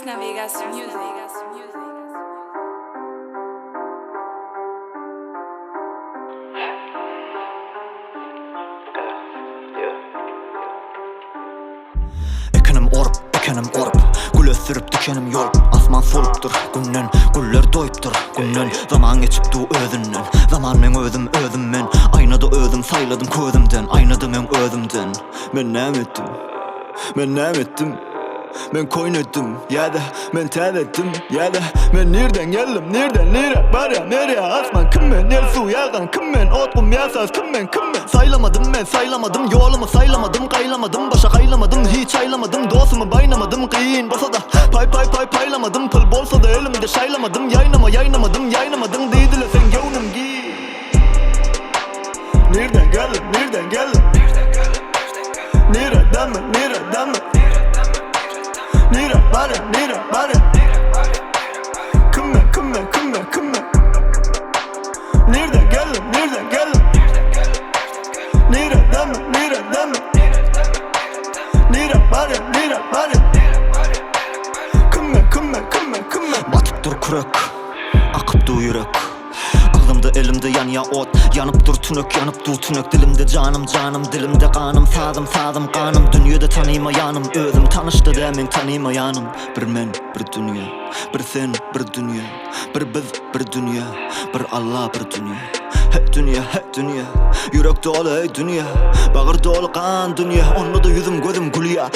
Navigation Music. Ekenim orup, ekenim orup, gül ösürüp dikenim yolup. Asman soluptur günnen, güller doyuptur günnen. Zaman geçipdu özünden, zaman men özüm men. Aynada özüm sayladım közümden, aynada men özümden. Men näme etdim, men näme etdim? Men koyun ettim ya da men tez ettim ya da men nereden geldim nere bara nereye asman kim ben el su yagan kim ben otkum yasas kim ben saylamadım yolumu saylamadım kaylamadım başa kaylamadım hiç aylamadım dostumu baynamadım kıyın basa da paylamadım pıl bolsa da elimde şaylamadım yaynamadım değdile sen gönlüm giy nereden geldim nereden Nira bare Kümme Nereden geldim Nira deme Nira bare Kümme Batıp dur kürek Akıp dur yürek Ağzımda elimde yan ya ot Yanıp dur tünök yanıp dur tünök Dilimde canım dilimde kanım Sazım kanım Dünyada tanıyma yanım Özüm tanıştı demin tanıyma yanım Bir men bir dünya Bir sen bir dünya Bir biz bir dünya Bir Allah bir dünya Hey dünya Yürek dolu hey dünya Bağır dolu kan dünya Onunla da yüzüm gözüm gülüya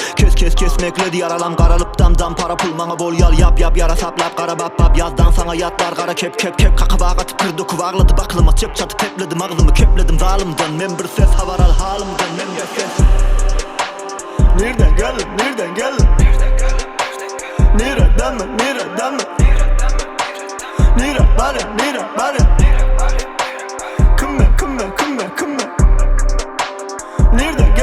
Kesmekledi yaralam karalıp damdan para pul Mana bol yap yara saplap kara bap Yazdan sana yatlar kara kep Kakı bağatıp kırdı kuvağladı baklıma Çep çatı tepledim ağzımı kepledim zalimden Men bir ses havaral halimden Men bir ses Nereden geldim Nira deme Nira bare Kümme Nereden